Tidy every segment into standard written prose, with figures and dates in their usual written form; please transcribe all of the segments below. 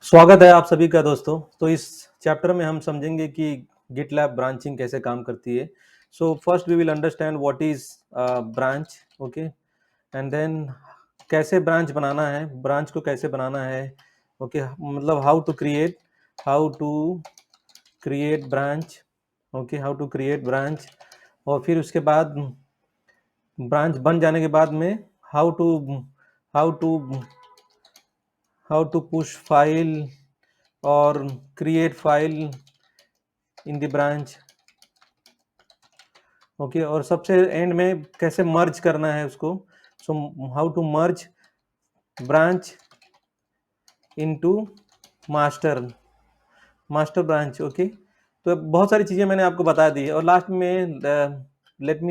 स्वागत है आप सभी का दोस्तों। तो इस चैप्टर में हम समझेंगे कि गिटलैब ब्रांचिंग कैसे काम करती है। So first we will understand what is branch, okay, and then कैसे ब्रांच बनाना है, ब्रांच को कैसे बनाना है, ओके, मतलब how to create branch, okay, how to create branch. और फिर उसके बाद ब्रांच बन जाने के बाद में how to how to how to push file और create file in the branch, okay, और सबसे एंड में कैसे मर्ज करना है उसको। So how to merge branch into master master branch, okay. तो बहुत सारी चीज़ें मैंने आपको बता दी है और लास्ट में let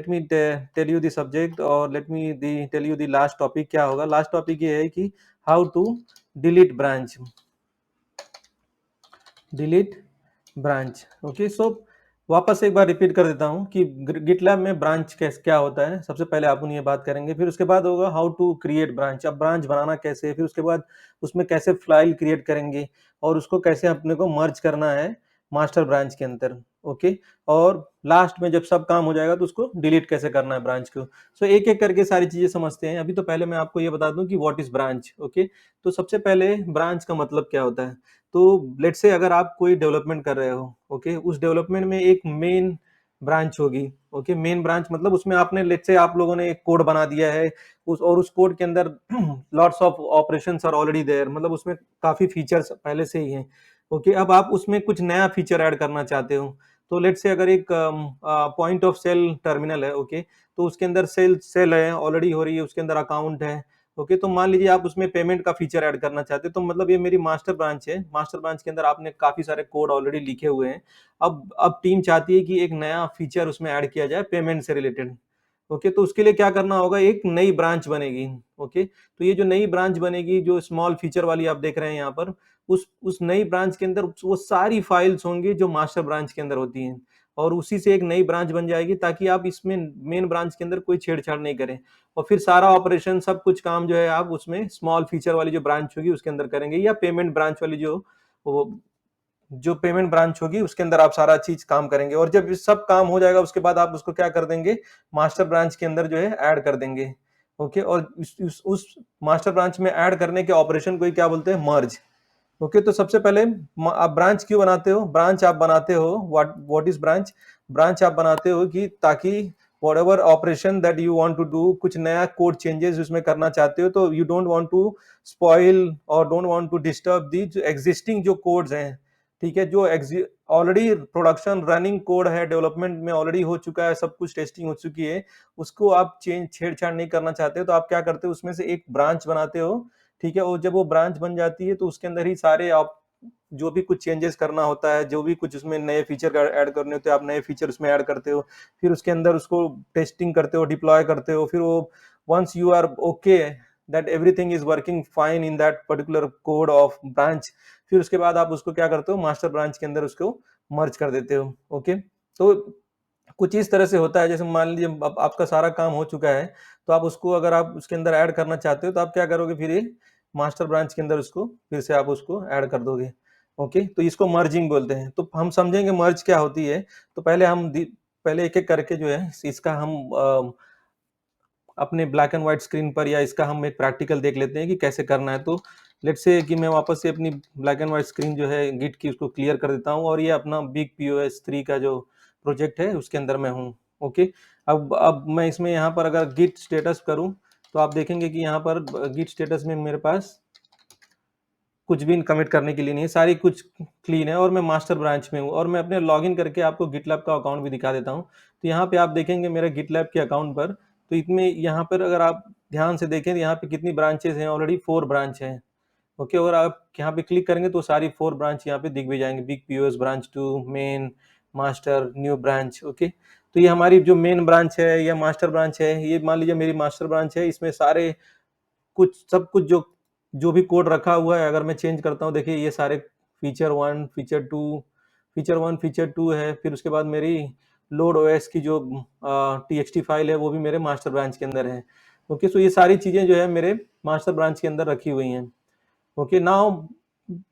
me tell you the subject और let me tell you the last topic क्या होगा। लास्ट टॉपिक ये है कि how to delete branch, delete branch, okay. So वापस एक बार रिपीट कर देता हूँ कि गिटलैब में ब्रांच कैसे क्या होता है। सबसे पहले अपन ये बात करेंगे, फिर उसके बाद होगा हाउ टू क्रिएट ब्रांच, अब ब्रांच बनाना कैसे, फिर उसके बाद उसमें कैसे फाइल क्रिएट करेंगे और उसको कैसे अपने को मर्ज करना है मास्टर ब्रांच के अंदर, ओके। और लास्ट में जब सब काम हो जाएगा तो उसको डिलीट कैसे करना है ब्रांच को। सो एक एक करके सारी चीजें समझते हैं। अभी तो पहले मैं आपको ये बता दूं कि व्हाट इज ब्रांच, ओके। तो सबसे पहले ब्रांच का मतलब क्या होता है। तो लेट्स से अगर आप कोई डेवलपमेंट कर रहे हो, ओके, उस डेवलपमेंट में एक मेन ब्रांच होगी, ओके। मेन ब्रांच मतलब उसमें आपने लेट्स से आप लोगों ने एक कोड बना दिया है उस कोड के अंदर lots of operations are already there, मतलब उसमें काफी फीचर्स पहले से ही हैं, ओके। अब आप उसमें कुछ नया फीचर ऐड करना चाहते हो। तो लेट्स से अगर एक पॉइंट ऑफ सेल टर्मिनल है, ओके, तो उसके अंदर सेल सेल है ऑलरेडी हो रही है, उसके अंदर अकाउंट है, ओके। तो मान लीजिए आप उसमें पेमेंट का फीचर ऐड करना चाहते हैं, तो मतलब ये मेरी मास्टर ब्रांच है। मास्टर ब्रांच के अंदर आपने काफी सारे कोड ऑलरेडी लिखे हुए हैं। अब टीम चाहती है कि एक नया फीचर उसमें ऐड किया जाए पेमेंट से रिलेटेड, ओके। तो उसके लिए क्या करना होगा, एक नई ब्रांच बनेगी, ओके। तो ये जो नई ब्रांच बनेगी, जो स्मॉल फीचर वाली आप देख रहे हैं यहाँ पर, उस नई ब्रांच के अंदर वो सारी फाइल्स होंगी जो मास्टर ब्रांच के अंदर होती हैं और उसी से एक नई ब्रांच बन जाएगी, ताकि आप इसमें मेन ब्रांच के अंदर कोई छेड़छाड़ नहीं करें। और फिर सारा ऑपरेशन सब कुछ काम जो है आप उसमें स्मॉल फीचर वाली जो ब्रांच होगी उसके अंदर करेंगे, या पेमेंट ब्रांच वाली वो जो पेमेंट ब्रांच होगी उसके अंदर आप सारा चीज काम करेंगे। और जब सब काम हो जाएगा उसके बाद आप उसको क्या कर देंगे, मास्टर ब्रांच के अंदर जो है ऐड कर देंगे, ओके। और उस मास्टर ब्रांच में ऐड करने के ऑपरेशन को ही क्या बोलते हैं, मर्ज, ओके। तो सबसे पहले आप ब्रांच क्यों बनाते हो, ब्रांच आप बनाते हो, व्हाट इज ब्रांच, ब्रांच आप बनाते हो कि ताकि whatever operation that you want to do, कुछ नया कोड चेंजेस उसमें करना चाहते हो, तो you don't want to spoil और don't want to disturb the जो एग्जिस्टिंग जो कोड्स हैं, ठीक है, जो ऑलरेडी प्रोडक्शन रनिंग कोड है, डेवलपमेंट में ऑलरेडी हो चुका है, सब कुछ टेस्टिंग हो चुकी है, उसको आप चेंज छेड़छाड़ नहीं करना चाहते हो। तो आप क्या करते हो, उसमें से एक ब्रांच बनाते हो, ठीक है। और जब वो ब्रांच बन जाती है तो उसके अंदर ही सारे आप जो भी कुछ चेंजेस करना होता है, जो भी कुछ उसमें नए फीचर ऐड करने होते हैं, आप नए फीचर उसमें ऐड करते हो। फिर उसके अंदर उसको टेस्टिंग करते हो, डिप्लॉय करते हो। फिर वो once you are okay that everything is working fine in that particular code of branch, फिर उसके बाद आप उसको क्या करते हो, मास्टर ब्रांच के अंदर उसको मर्ज कर देते हो, ओके। तो कुछ इस तरह से होता है। जैसे मान लीजिए अब आपका सारा काम हो चुका है, तो आप उसको अगर आप उसके अंदर ऐड करना चाहते हो तो आप क्या करोगे, फिर ये मास्टर ब्रांच के अंदर उसको फिर से आप उसको ऐड कर दोगे, ओके। तो इसको मर्जिंग बोलते हैं। तो हम समझेंगे मर्ज क्या होती है। तो पहले एक एक करके जो है इसका हम अपने ब्लैक एंड व्हाइट स्क्रीन पर या इसका हम एक प्रैक्टिकल देख लेते हैं कि कैसे करना है। तो लेट्स से कि मैं वापस से अपनी ब्लैक एंड व्हाइट स्क्रीन जो है गिट की उसको क्लियर कर देता हूँ और ये अपना बिग पीओएस 3 का जो प्रोजेक्ट है उसके अंदर मैं हूँ, ओके। अब मैं इसमें यहाँ पर अगर गिट स्टेटस करूँ तो आप देखेंगे कि यहाँ पर गिट स्टेटस में मेरे पास कुछ भी कमिट करने के लिए नहीं है, सारी कुछ क्लीन है और मैं मास्टर ब्रांच में हूँ। और मैं अपने लॉगिन करके आपको गिटलैब का अकाउंट भी दिखा देता हूँ। तो यहाँ पे आप देखेंगे मेरे गिटलैब के अकाउंट पर, तो इसमें यहाँ पर अगर आप ध्यान से देखें तो यहाँ पे कितनी ब्रांचेस हैं, ऑलरेडी 4 ब्रांच हैं, ओके। और आप यहाँ पे क्लिक करेंगे तो सारी 4 ब्रांच यहाँ पे दिख भी जाएंगे, big POS branch 2, main, master, new branch, okay. तो ये हमारी जो मेन ब्रांच है या मास्टर ब्रांच है, ये मान लीजिए मेरी मास्टर ब्रांच है। इसमें सारे कुछ सब कुछ जो जो भी कोड रखा हुआ है, अगर मैं चेंज करता हूँ, देखिए ये सारे फीचर 1 फीचर 2 है। फिर उसके बाद मेरी लोड ओएस की जो टीएक्सटी फाइल है वो भी मेरे मास्टर ब्रांच के अंदर है, ओके। सो ये सारी चीजें जो है मेरे मास्टर ब्रांच के अंदर रखी हुई हैं। Okay, now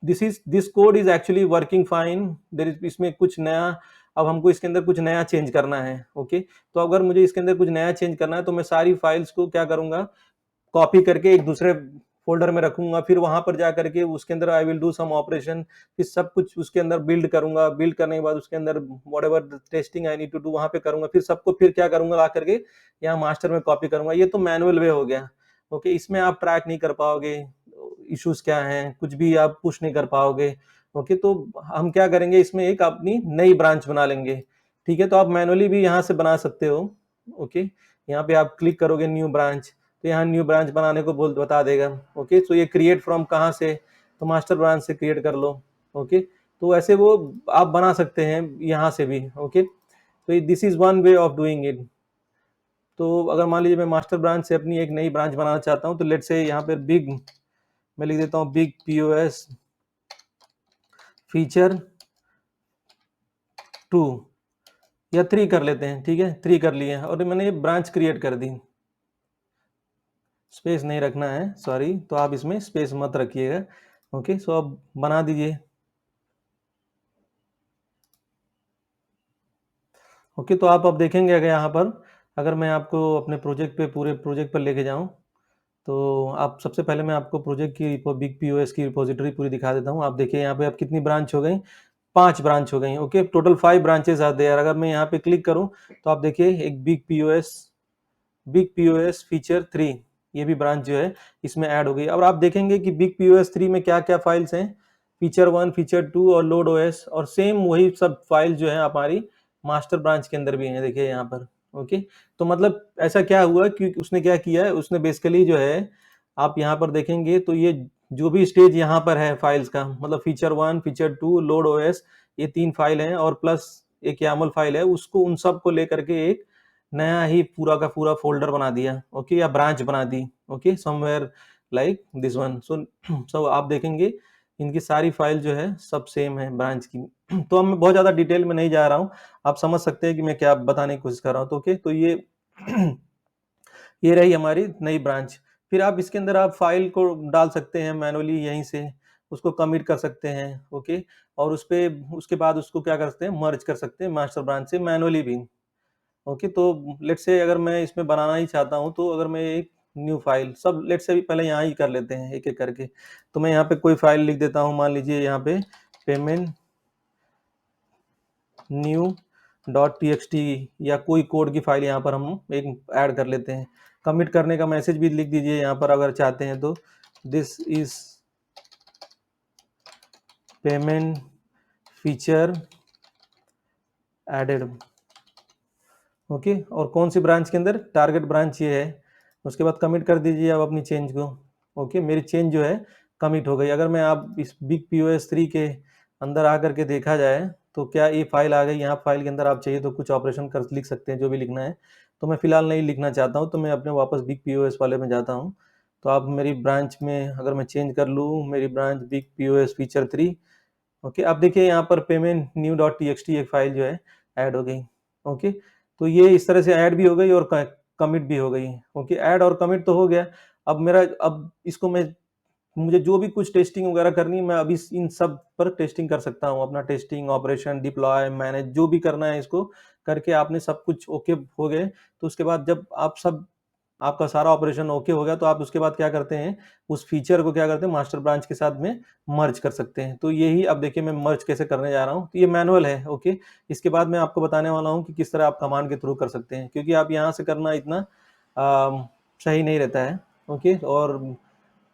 this code is actually working fine, there is इसमें कुछ नया, अब हमको इसके अंदर कुछ नया चेंज करना है। ओके, तो अगर मुझे इसके अंदर कुछ नया चेंज करना है तो मैं सारी फाइल्स को क्या करूंगा, कॉपी करके एक दूसरे फोल्डर में रखूंगा, फिर वहां पर जा करके उसके अंदर I will do some operation, फिर सब कुछ उसके अंदर बिल्ड करूंगा, बिल्ड करने के बाद उसके अंदर whatever testing I need to do वहां पे करूंगा, फिर सबको फिर क्या करूंगा ला करके यहाँ मास्टर में कॉपी करूंगा। ये तो मैनुअल वे हो गया। ओके, इसमें आप ट्रैक नहीं कर पाओगे इश्यूज क्या हैं, कुछ भी आप पुश नहीं कर पाओगे। ओके, तो हम क्या करेंगे, इसमें एक अपनी नई ब्रांच बना लेंगे। ठीक है, तो आप मैनुअली भी यहाँ से बना सकते हो। ओके, यहाँ पे आप क्लिक करोगे न्यू ब्रांच, तो यहाँ न्यू ब्रांच बनाने को बोल बता देगा। ओके, तो ये क्रिएट फ्रॉम कहाँ से, तो मास्टर ब्रांच से क्रिएट कर लो। ओके, तो ऐसे वो आप बना सकते हैं यहाँ से भी। ओके, तो this is one way of doing it. तो अगर मान लीजिए मैं मास्टर ब्रांच से अपनी एक नई ब्रांच बनाना चाहता हूँ, तो लेट से यहाँ पे बिग, मैं लिख देता हूँ बिग पीओएस फीचर 2 या 3 कर लेते हैं। ठीक है, 3 कर लिए और मैंने ये ब्रांच क्रिएट कर दी। स्पेस नहीं रखना है, सॉरी, तो आप इसमें स्पेस मत रखिएगा। ओके, सो अब बना दीजिए। ओके, तो आप अब देखेंगे अगर यहाँ पर, अगर मैं आपको अपने प्रोजेक्ट पे, पूरे प्रोजेक्ट पर लेके जाऊँ, तो आप सबसे पहले मैं आपको प्रोजेक्ट की बिग पीओएस की रिपोजिटरी पूरी दिखा देता हूँ। आप देखिए यहाँ पे अब कितनी ब्रांच हो गई, 5 ब्रांच हो गई। Okay, total 5 branches are there. अगर मैं यहाँ पे क्लिक करूँ तो आप देखिए एक बिग पीओएस फीचर 3, ये भी ब्रांच जो है इसमें ऐड हो गई। अब आप देखेंगे कि बिग पीओएस 3 में क्या क्या फाइल्स हैं, फीचर 1, फीचर 2 और लोड ओएस, और सेम वही सब फाइल जो है हमारी मास्टर ब्रांच के अंदर भी है, देखिए यहाँ पर। ओके, तो मतलब ऐसा क्या हुआ कि उसने क्या किया है, उसने बेसिकली जो है, आप यहाँ पर देखेंगे तो ये जो भी स्टेज यहाँ पर है फाइल्स का, मतलब फीचर 1, फीचर 2, लोड ओएस, ये 3 फाइल हैं और प्लस एक YAML फाइल है, उसको उन सब को लेकर के एक नया ही पूरा का पूरा फोल्डर बना दिया। ओके, या ब्रांच बना दी। Okay, somewhere like this one. So आप देखेंगे इनकी सारी फाइल जो है सब सेम है ब्रांच की। तो अब मैं बहुत ज्यादा डिटेल में नहीं जा रहा हूँ, आप समझ सकते हैं कि मैं क्या बताने की कोशिश कर रहा हूँ। तो ओके, तो ये ये रही हमारी नई ब्रांच। फिर आप इसके अंदर आप फाइल को डाल सकते हैं मैनुअली, यहीं से उसको कमिट कर सकते हैं। ओके, और उस पे उसके बाद उसको क्या कर सकते हैं, मर्ज कर सकते हैं मास्टर ब्रांच से मैनुअली भी। ओके, तो लेट्स से अगर मैं इसमें बनाना ही चाहता हूँ, तो अगर मैं एक न्यू फाइल, सब लेट्स से भी पहले यहाँ ही कर लेते हैं एक एक करके। तो मैं यहाँ पे कोई फाइल लिख देता हूँ, मान लीजिए यहाँ पे पेमेंट न्यू डॉट टी या कोई कोड की फाइल यहाँ पर हम एक ऐड कर लेते हैं। कमिट करने का मैसेज भी लिख दीजिए यहाँ पर अगर चाहते हैं तो, this is payment feature added. Okay, और कौन सी ब्रांच के अंदर, टारगेट ब्रांच ये है। उसके बाद कमिट कर दीजिए आप अपनी चेंज को। ओके, मेरी चेंज जो है कमिट हो गई। अगर मैं आप इस बिग पीओएस 3 के अंदर आकर के देखा जाए तो क्या ये फाइल आ गई, यहाँ फाइल के अंदर आप चाहिए तो कुछ ऑपरेशन कर लिख सकते हैं, जो भी लिखना है। तो मैं फिलहाल नहीं लिखना चाहता हूँ, तो मैं अपने वापस बिग पीओएस वाले में जाता हूँ। तो आप मेरी ब्रांच में अगर मैं चेंज कर लूँ, मेरी branch big POS feature 3। Okay, आप देखिए यहाँ पर पेमेंट न्यू डॉट टी एक फाइल जो है ऐड हो गई। ओके, तो ये इस तरह से ऐड भी हो गई और कमिट भी हो गई। ओके, ऐड और कमिट तो हो गया। अब इसको मैं, मुझे जो भी कुछ टेस्टिंग वगैरह करनी है, मैं अभी इन सब पर टेस्टिंग कर सकता हूँ। अपना टेस्टिंग, ऑपरेशन, डिप्लॉय, मैनेज, जो भी करना है इसको करके आपने सब कुछ ओके हो गए। तो उसके बाद जब आप सब, आपका सारा ऑपरेशन ओके हो गया, तो आप उसके बाद क्या करते हैं, उस फीचर को क्या करते हैं, मास्टर ब्रांच के साथ में मर्ज कर सकते हैं। तो यही अब देखिए मैं मर्ज कैसे करने जा रहा हूँ। तो ये मैनुअल है। ओके, इसके बाद मैं आपको बताने वाला हूँ कि किस तरह आप कमांड के थ्रू कर सकते हैं, क्योंकि आप यहाँ से करना इतना सही नहीं रहता है। ओके, और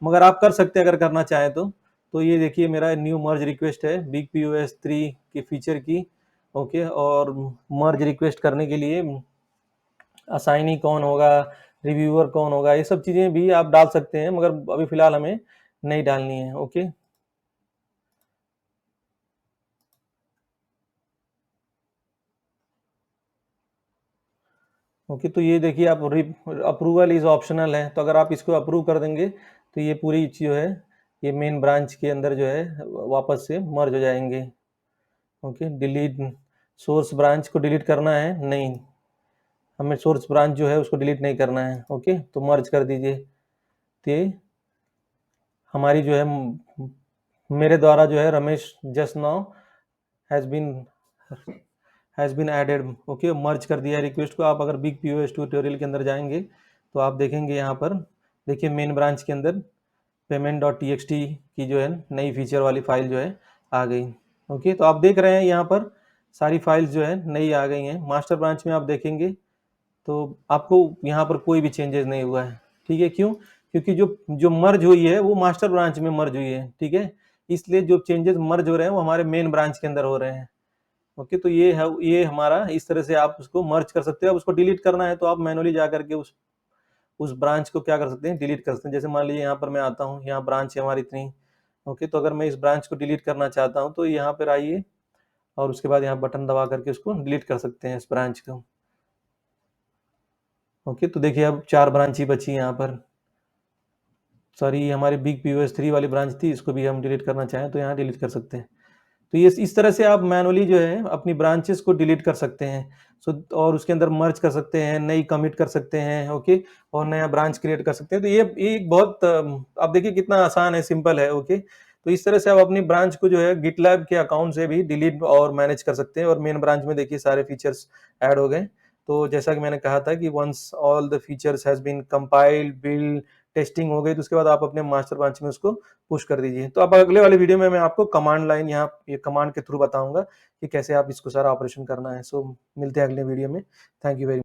मगर आप कर सकते हैं अगर करना चाहें तो। तो ये देखिए मेरा न्यू मर्ज रिक्वेस्ट है बिग पीओएस 3 के फीचर की। ओके, और मर्ज रिक्वेस्ट करने के लिए असाइनी कौन होगा, रिव्यूअर कौन होगा, ये सब चीजें भी आप डाल सकते हैं, मगर अभी फिलहाल हमें नहीं डालनी है। ओके, ओके, तो ये देखिए आप अप्रूवल इज ऑप्शनल है, तो अगर आप इसको अप्रूव कर देंगे तो ये पूरी जो है, ये मेन ब्रांच के अंदर जो है वापस से मर्ज हो जाएंगे। ओके, डिलीट, सोर्स ब्रांच को डिलीट करना है नहीं, हमें सोर्स ब्रांच जो है उसको डिलीट नहीं करना है। ओके, तो मर्ज कर दीजिए। तो हमारी जो है मेरे द्वारा जो है Ramesh just now has been added, okay, merge कर दिया है रिक्वेस्ट को। आप अगर बिग POS ट्यूटोरियल के अंदर जाएंगे तो आप देखेंगे यहाँ पर, देखिए मेन ब्रांच के अंदर payment.txt की जो है नई फीचर वाली फाइल जो है आ गई। ओके, तो आप देख रहे हैं यहाँ पर सारी फाइल्स जो है नई आ गई हैं। मास्टर ब्रांच में आप देखेंगे तो आपको यहाँ पर कोई भी चेंजेस नहीं हुआ है। ठीक है, क्यों? क्योंकि जो जो मर्ज हुई है वो मास्टर ब्रांच में मर्ज हुई है। ठीक है, इसलिए जो चेंजेस मर्ज हो रहे हैं वो हमारे मेन ब्रांच के अंदर हो रहे हैं। ओके, तो ये है, ये हमारा इस तरह से आप उसको मर्ज कर सकते हो। अब उसको डिलीट करना है तो आप मैनुअली जा करके उस ब्रांच को क्या कर सकते हैं, डिलीट कर सकते हैं। जैसे मान लीजिए यहाँ पर मैं आता हूँ, यहाँ ब्रांच है हमारी इतनी। ओके, तो अगर मैं इस ब्रांच को डिलीट करना चाहता हूँ तो यहाँ पर आइए और उसके बाद यहाँ बटन दबा करके उसको डिलीट कर सकते हैं इस ब्रांच को। ओके, तो देखिए अब 4 ब्रांच ही बची यहाँ पर। सॉरी, हमारी बिग POS 3 वाली ब्रांच थी, इसको भी हम डिलीट करना चाहें तो यहाँ डिलीट कर सकते हैं। तो ये इस तरह से आप मैनुअली जो है अपनी ब्रांचेस को डिलीट कर सकते हैं। सो और उसके अंदर मर्ज कर सकते हैं, नई कमिट कर सकते हैं। ओके, और नया ब्रांच क्रिएट कर सकते हैं। तो ये एक बहुत आप देखिए कितना आसान है, सिंपल है। ओके, तो इस तरह से आप अपनी ब्रांच को जो है गिटलैब के अकाउंट से भी डिलीट और मैनेज कर सकते हैं। और मेन ब्रांच में देखिए सारे फीचर्स ऐड हो गए। तो जैसा कि मैंने कहा था कि once all the features has been compiled, build, testing हो गई तो उसके बाद आप अपने मास्टर ब्रांच में उसको पुश कर दीजिए। तो अब अगले वाले वीडियो में मैं आपको कमांड लाइन यहाँ ये कमांड के थ्रू बताऊंगा कि कैसे आप इसको सारा ऑपरेशन करना है। सो मिलते हैं अगले वीडियो में। Thank you very